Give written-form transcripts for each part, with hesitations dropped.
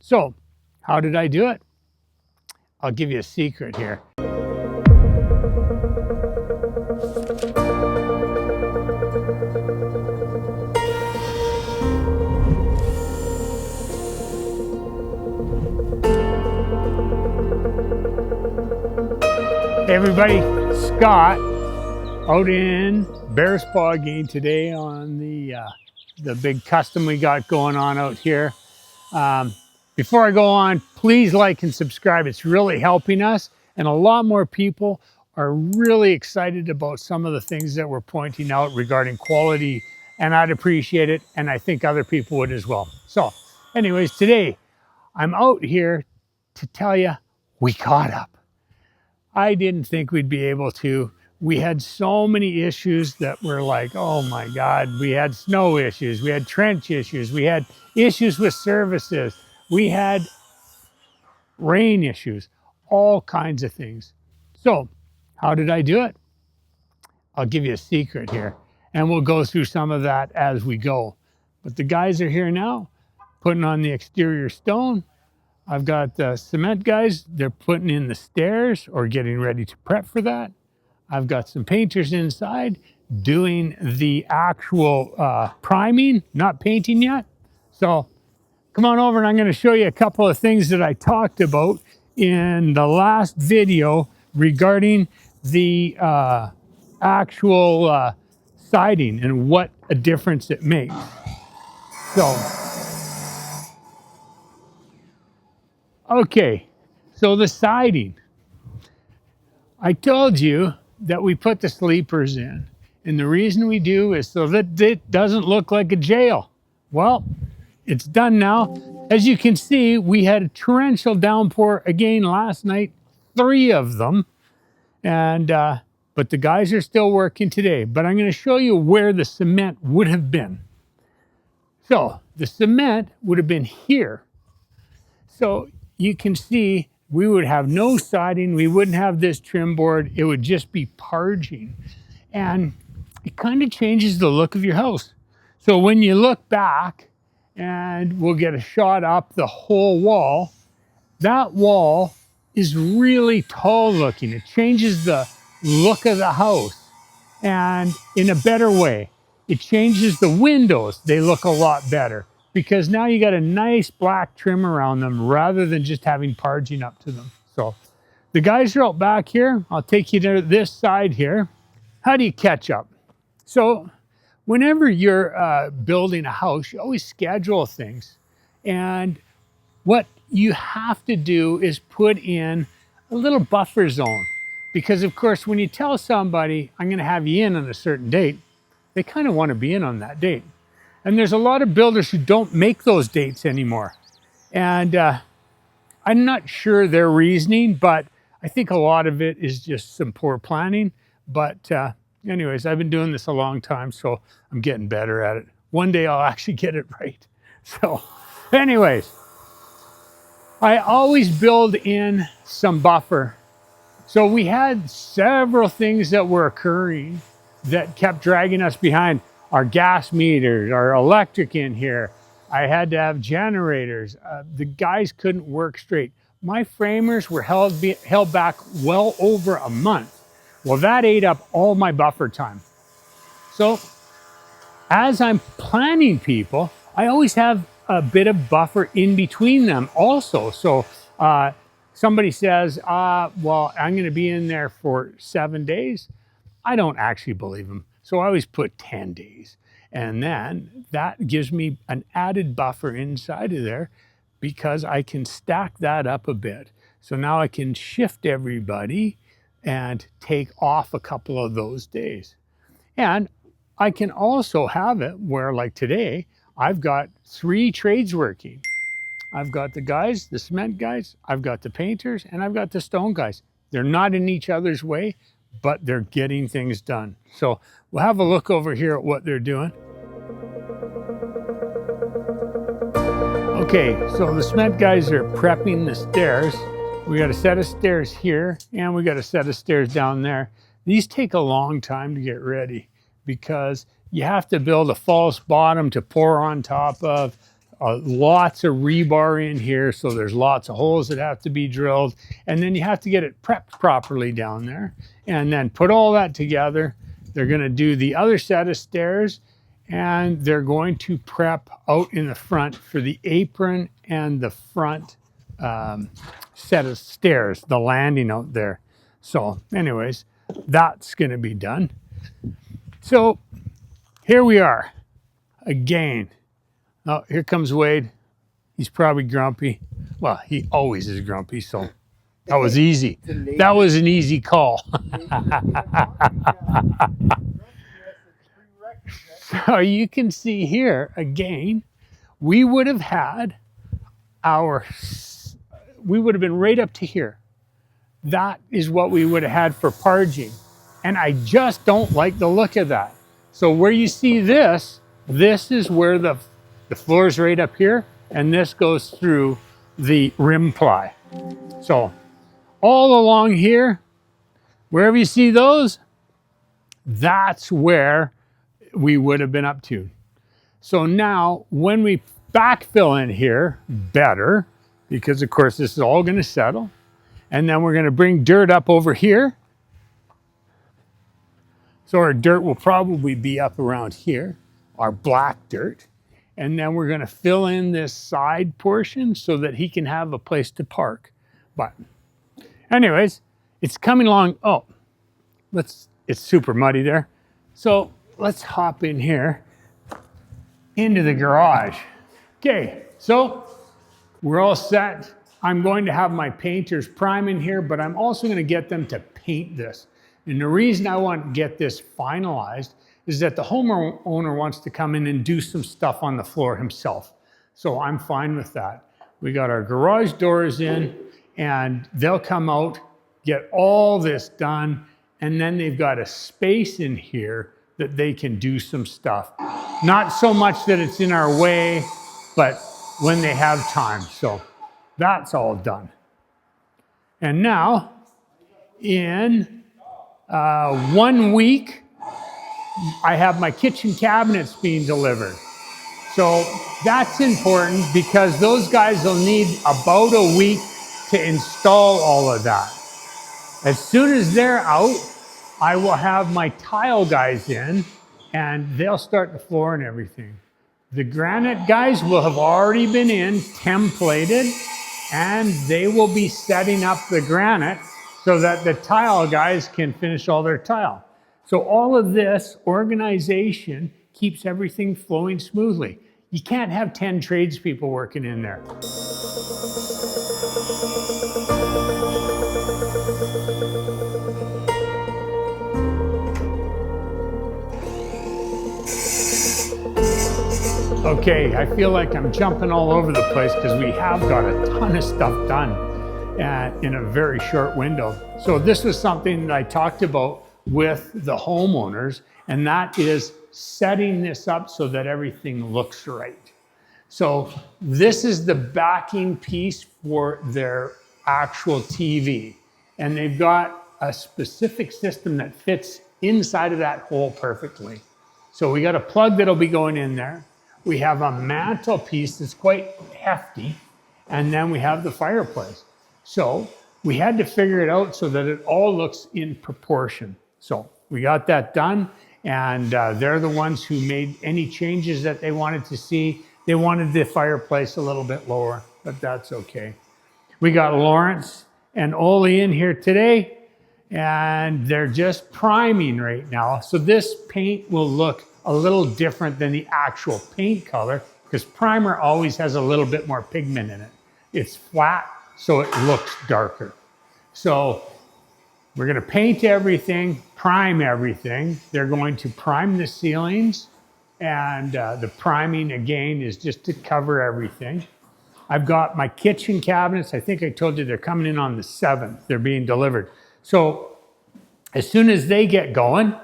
So, how did I do it? I'll give you a secret here. Hey everybody, Scott out in Bearspaw again today on the big custom we got going on out here. Before I go on, please like and subscribe. It's really helping us, and a lot more people are really excited about some of the things that we're pointing out regarding quality, and I'd appreciate it, and I think other people would as well. So anyways, today I'm out here to tell you we caught up. I didn't think we'd be able to. We had so many issues that were like, oh my God, we had snow issues, we had trench issues, we had issues with services, we had rain issues, all kinds of things. So how did I do it? I'll give you a secret here, and we'll go through some of that as we go. But the guys are here now, putting on the exterior stone. I've got the cement guys, they're putting in the stairs or getting ready to prep for that. I've got some painters inside doing the actual priming, not painting yet. So come on over and I'm going to show you a couple of things that I talked about in the last video regarding the actual siding and what a difference it makes. So, okay, so the siding. I told you that we put the sleepers in, and the reason we do is so that it doesn't look like a jail. Well, it's done now. As you can see, we had a torrential downpour again last night, 3 of them, and but the guys are still working today. But I'm going to show you where the cement would have been. So the cement would have been here. So you can see we would have no siding, we wouldn't have this trim board, it would just be parging. And it kind of changes the look of your house. So when you look back, and we'll get a shot up the whole wall, that wall is really tall looking. It changes the look of the house, and in a better way. It changes the windows, they look a lot better, because now you got a nice black trim around them rather than just having parging up to them. So the guys are out back here. I'll take you to this side here. How do you catch up? So whenever you're building a house, you always schedule things. And what you have to do is put in a little buffer zone. Because of course, when you tell somebody, I'm gonna have you in on a certain date, they kind of want to be in on that date. And there's a lot of builders who don't make those dates anymore. And I'm not sure their reasoning, but I think a lot of it is just some poor planning. But anyways, I've been doing this a long time, so I'm getting better at it. One day I'll actually get it right. So anyways, I always build in some buffer. So we had several things that were occurring that kept dragging us behind. Our gas meters, our electric in here. I had to have generators. The guys couldn't work straight. My framers were held back well over a month. Well, that ate up all my buffer time. So as I'm planning people, I always have a bit of buffer in between them also. So somebody says, well, I'm going to be in there for 7 days. I don't actually believe them. So I always put 10 days. And then that gives me an added buffer inside of there because I can stack that up a bit. So now I can shift everybody and take off a couple of those days. And I can also have it where, like today, I've got 3 trades working. I've got the guys, the cement guys, I've got the painters, and I've got the stone guys. They're not in each other's way, but they're getting things done. So we'll have a look over here at what they're doing. Okay, so the cement guys are prepping the stairs. We got a set of stairs here, and we got a set of stairs down there. These take a long time to get ready because you have to build a false bottom to pour on top of. lots of rebar in here, so there's lots of holes that have to be drilled, and then you have to get it prepped properly down there, and then put all that together. They're going to do the other set of stairs, and they're going to prep out in the front for the apron and the front set of stairs, the landing out there. So anyways, that's going to be done. So here we are again. Oh, here comes Wade. He's probably grumpy. Well, he always is grumpy, so that was easy. That was an easy call. So you can see here, again, we would have been right up to here. That is what we would have had for parging. And I just don't like the look of that. So where you see this is where the floor's right up here, and this goes through the rim ply. So all along here, wherever you see those, that's where we would have been up to. So now when we backfill in here, better, because of course this is all going to settle, and then we're going to bring dirt up over here. So our dirt will probably be up around here, our black dirt. And then we're going to fill in this side portion so that he can have a place to park. But anyways, it's coming along. Oh, it's super muddy there. So let's hop in here into the garage. Okay, so we're all set. I'm going to have my painters prime in here, but I'm also going to get them to paint this. And the reason I want to get this finalized is that the homeowner wants to come in and do some stuff on the floor himself. So I'm fine with that. We got our garage doors in, and they'll come out, get all this done, and then they've got a space in here that they can do some stuff. Not so much that it's in our way, but when they have time. So that's all done. And now, in 1 week, I have my kitchen cabinets being delivered. So that's important because those guys will need about a week to install all of that. As soon as they're out, I will have my tile guys in, and they'll start the floor and everything. The granite guys will have already been in, templated, and they will be setting up the granite so that the tile guys can finish all their tile. So all of this organization keeps everything flowing smoothly. You can't have 10 tradespeople working in there. Okay, I feel like I'm jumping all over the place because we have got a ton of stuff done in a very short window. So this was something that I talked about with the homeowners, and that is setting this up so that everything looks right. So this is the backing piece for their actual TV, and they've got a specific system that fits inside of that hole perfectly. So we got a plug that'll be going in there. We have a mantelpiece that's quite hefty, and then we have the fireplace. So we had to figure it out so that it all looks in proportion. So we got that done, and they're the ones who made any changes that they wanted to see. They wanted the fireplace a little bit lower, but that's okay. We got Lawrence and Oli in here today, and they're just priming right now. So this paint will look a little different than the actual paint color because primer always has a little bit more pigment in it. It's flat, so it looks darker. So we're going to paint everything, prime everything. They're going to prime the ceilings, and the priming again is just to cover everything. I've got my kitchen cabinets. I think I told you they're coming in on the 7th. They're being delivered. So as soon as they get going,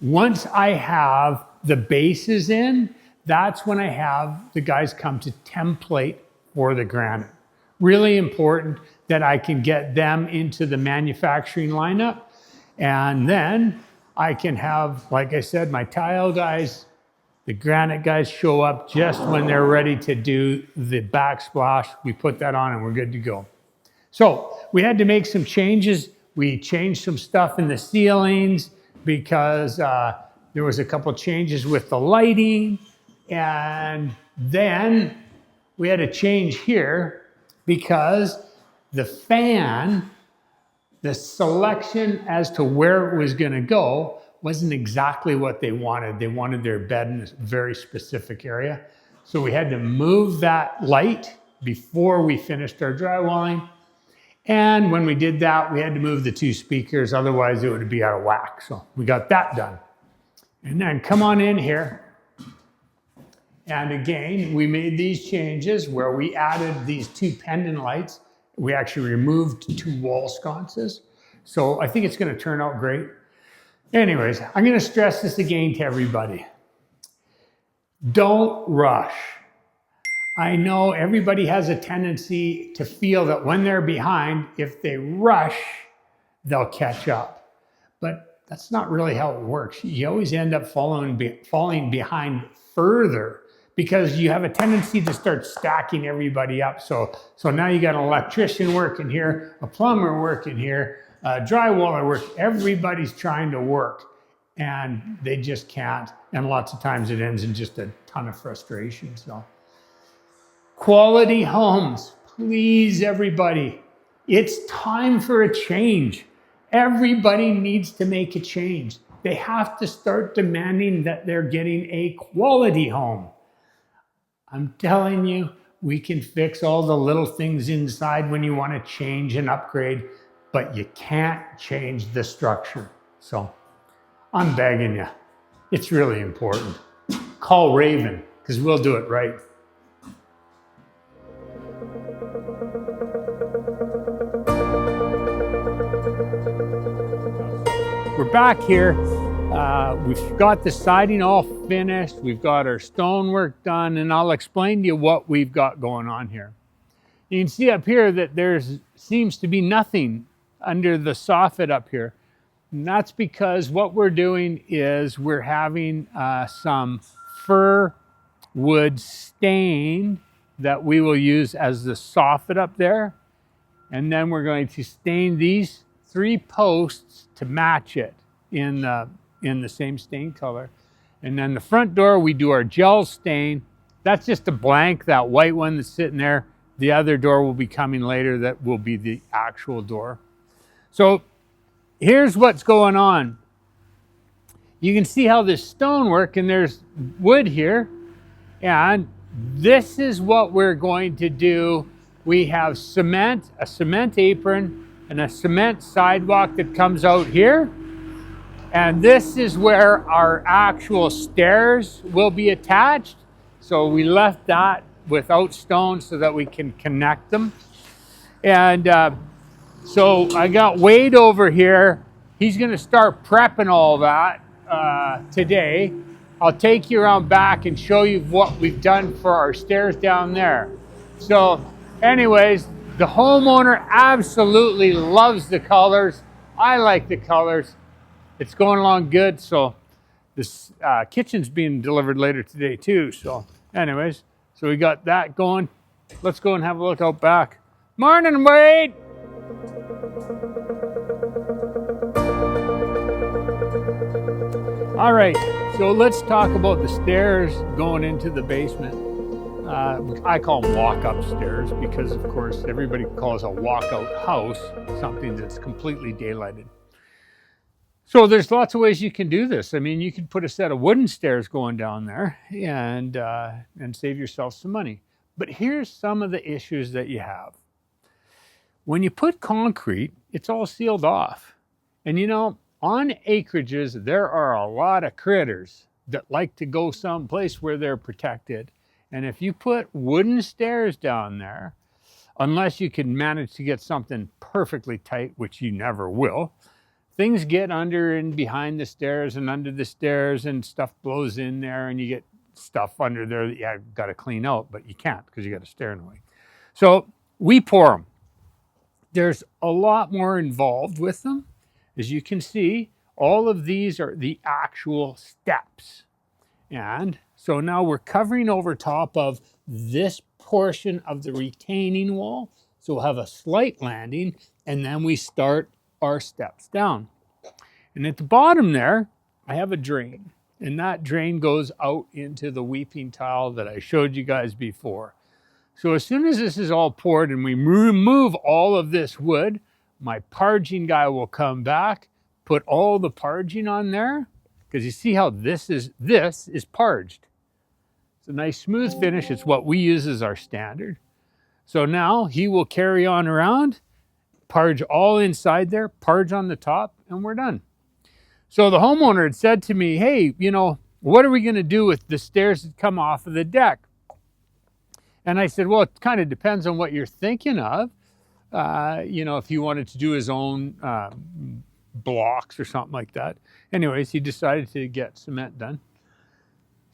once I have the bases in, that's when I have the guys come to template for the granite. Really important that I can get them into the manufacturing lineup. And then I can have, like I said, my tile guys The granite guys show up just when they're ready to do the backsplash. We put that on and we're good to go. So we had to make some changes. We changed some stuff in the ceilings because there was a couple changes with the lighting. And then we had to change here because the fan, the selection as to where it was going to go wasn't exactly what they wanted. They wanted their bed in a very specific area. So we had to move that light before we finished our drywalling. And when we did that, we had to move the 2 speakers, otherwise it would be out of whack. So we got that done. And then come on in here. And again, we made these changes where we added these 2 pendant lights. We actually removed 2 wall sconces. So I think it's going to turn out great. Anyways, I'm going to stress this again to everybody. Don't rush. I know everybody has a tendency to feel that when they're behind, if they rush, they'll catch up. But that's not really how it works. You always end up falling behind further because you have a tendency to start stacking everybody up. So now you got an electrician working here, a plumber working here, a drywaller working. Everybody's trying to work and they just can't. And lots of times it ends in just a ton of frustration. So quality homes, please everybody. It's time for a change. Everybody needs to make a change. They have to start demanding that they're getting a quality home. I'm telling you, we can fix all the little things inside when you want to change and upgrade, but you can't change the structure. So I'm begging you, it's really important. Call RAVN, because we'll do it right. We're back here. We've got the siding all finished. We've got our stonework done, and I'll explain to you what we've got going on here. You can see up here that there seems to be nothing under the soffit up here. And that's because what we're doing is we're having some fir wood stain that we will use as the soffit up there. And then we're going to stain these 3 posts to match it in the same stain color. And then the front door, we do our gel stain. That's just a blank, that white one that's sitting there. The other door will be coming later. That will be the actual door. So here's what's going on. You can see how this stonework, and there's wood here. And this is what we're going to do. We have cement, a cement apron, and a cement sidewalk that comes out here. And this is where our actual stairs will be attached. So we left that without stone so that we can connect them. And so I got Wade over here. He's going to start prepping all that today. I'll take you around back and show you what we've done for our stairs down there. So anyways, the homeowner absolutely loves the colors. I like the colors. It's going along good. So this kitchen's being delivered later today too. So anyways, so we got that going. Let's go and have a look out back. Morning, Wade. All right, so let's talk about the stairs going into the basement. I call them walk-up stairs because, of course, everybody calls a walk-out house something that's completely daylighted. So there's lots of ways you can do this. I mean, you could put a set of wooden stairs going down there and save yourself some money. But here's some of the issues that you have. When you put concrete, it's all sealed off. And you know, on acreages, there are a lot of critters that like to go someplace where they're protected. And if you put wooden stairs down there, unless you can manage to get something perfectly tight, which you never will, things get under and behind the stairs and under the stairs and stuff blows in there and you get stuff under there that you got to clean out, but you can't because you got a stair in the way. So we pour them. There's a lot more involved with them. As you can see, all of these are the actual steps. And So now we're covering over top of this portion of the retaining wall. So we'll have a slight landing, and then we start our steps down. And at the bottom there, I have a drain. And that drain goes out into the weeping tile that I showed you guys before. So as soon as this is all poured and we remove all of this wood, my parging guy will come back, put all the parging on there, because you see how this is parged. It's a nice smooth finish. It's what we use as our standard. So now he will carry on around, parge all inside there, parge on the top, and we're done. So the homeowner had said to me, hey, you know, what are we going to do with the stairs that come off of the deck? And I said, well, it kind of depends on what you're thinking of. You know, if he wanted to do his own blocks or something like that. Anyways, he decided to get cement done.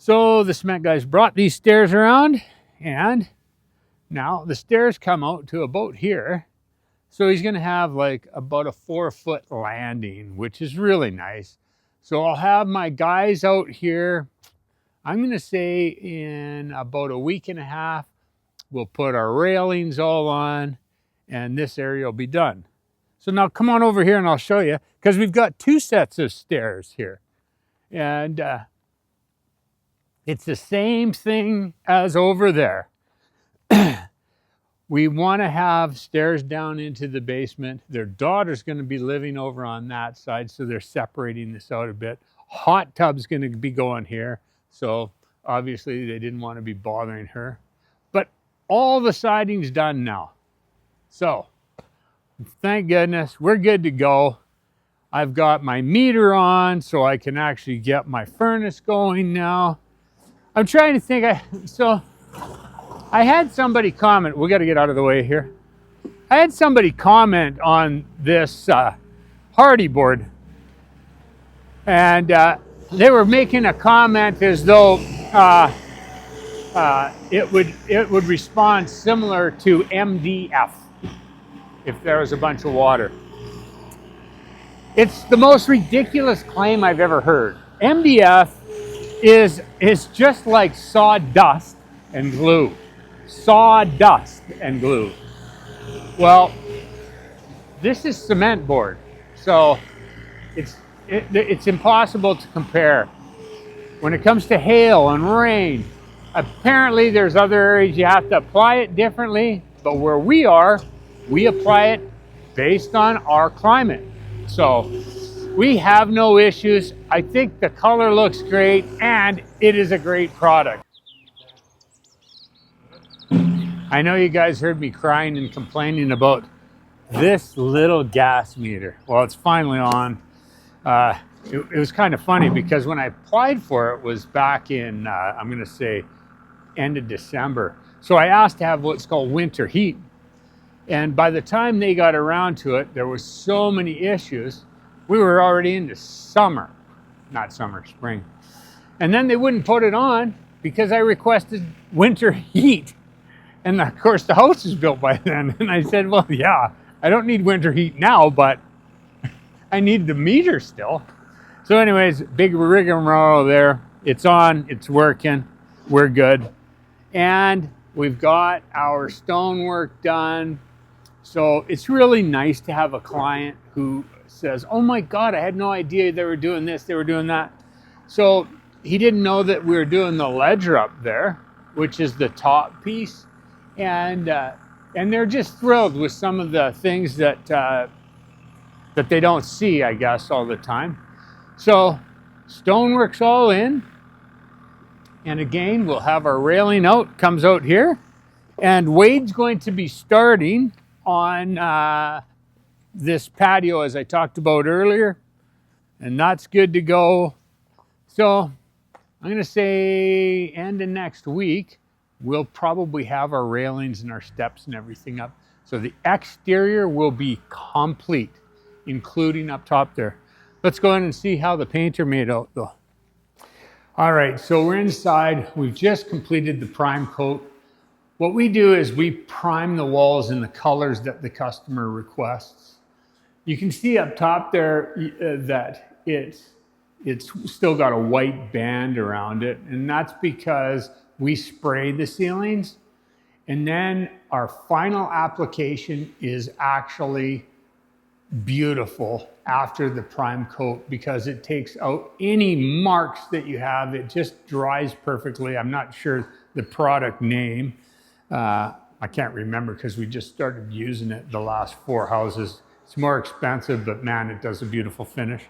So the cement guys brought these stairs around, and now the stairs come out to about here. So he's going to have like about a 4-foot landing, which is really nice. So I'll have my guys out here. I'm going to say in about a week and a half, we'll put our railings all on, and this area will be done. So now come on over here and I'll show you, because we've got 2 sets of stairs here. And it's the same thing as over there. We want to have stairs down into the basement. Their daughter's going to be living over on that side, so they're separating this out a bit. Hot tub's going to be going here, so obviously they didn't want to be bothering her. But all the siding's done now. So thank goodness, we're good to go. I've got my meter on, so I can actually get my furnace going now. I'm trying to think, I had somebody comment, we got to get out of the way here. I had somebody comment on this hardy board, and they were making a comment as though it would respond similar to MDF if there was a bunch of water. It's the most ridiculous claim I've ever heard. MDF is just like sawdust and glue. Sawdust and glue. Well, this is cement board, so it's impossible to compare. When it comes to hail and rain, apparently there's other areas you have to apply it differently, but where we are, we apply it based on our climate. So we have no issues. I think the color looks great, and it is a great product. I know you guys heard me crying and complaining about this little gas meter. Well, it's finally on. It was kind of funny because when I applied for it was back in, I'm going to say, end of December. So I asked to have what's called winter heat. And by the time they got around to it, there was so many issues. We were already into summer, not summer, spring. And then they wouldn't put it on because I requested winter heat. And of course, the house is built by then. And I said, well, yeah, I don't need winter heat now, but I need the meter still. So anyways, big rigmarole there. It's on, it's working, we're good. And we've got our stonework done. So it's really nice to have a client who says, oh my God, I had no idea they were doing this, they were doing that. So he didn't know that we were doing the ledger up there, which is the top piece. And they're just thrilled with some of the things that they don't see, I guess, all the time. So stonework's all in. And again, we'll have our railing out, comes out here. And Wade's going to be starting on this patio, as I talked about earlier. And that's good to go. So I'm going to say end of next week, we'll probably have our railings and our steps and everything up. So the exterior will be complete, including up top there. Let's go in and see how the painter made out though. All right, so we're inside. We've just completed the prime coat. What we do is we prime the walls in the colors that the customer requests. You can see up top there that it's it's still got a white band around it. And that's because we spray the ceilings. And then our final application is actually beautiful after the prime coat because it takes out any marks that you have. It just dries perfectly. I'm not sure the product name. I can't remember because we just started using it the last 4 houses. It's more expensive, but man, it does a beautiful finish.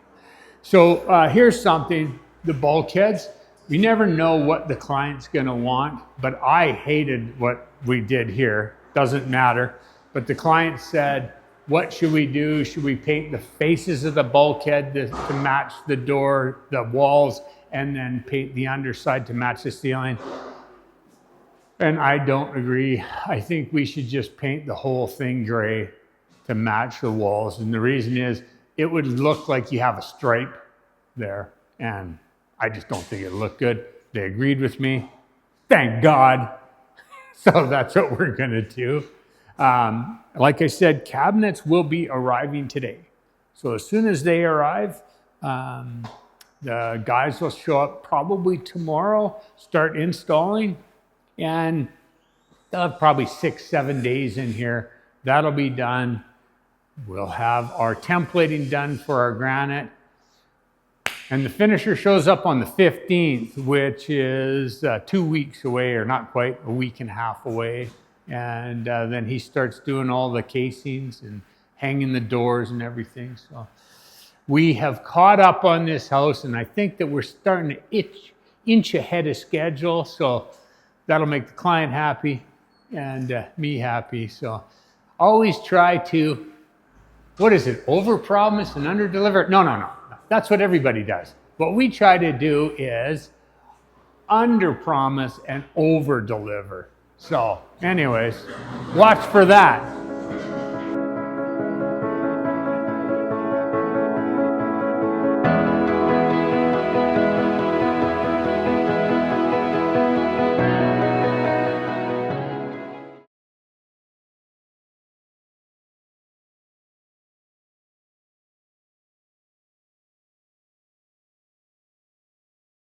So here's something, the bulkheads. We never know what the client's gonna want, but I hated what we did here. Doesn't matter. But the client said, what should we do? Should we paint the faces of the bulkhead to match the door, the walls, and then paint the underside to match the ceiling? And I don't agree. I think we should just paint the whole thing gray to match the walls. And the reason is it would look like you have a stripe there. And I just don't think it looked good. They agreed with me. Thank God. So that's what we're gonna do. Like I said, cabinets will be arriving today. So as soon as they arrive, the guys will show up probably tomorrow, start installing, and they'll have probably 6-7 days in here. That'll be done. We'll have our templating done for our granite. And the finisher shows up on the 15th, which is 2 weeks away, or not quite, a week and a half away. And then he starts doing all the casings and hanging the doors and everything. So we have caught up on this house, and I think that we're starting to inch ahead of schedule. So that'll make the client happy and me happy. So always try to, what is it, overpromise and underdeliver? No. That's what everybody does. What we try to do is underpromise and overdeliver. So anyways, watch for that.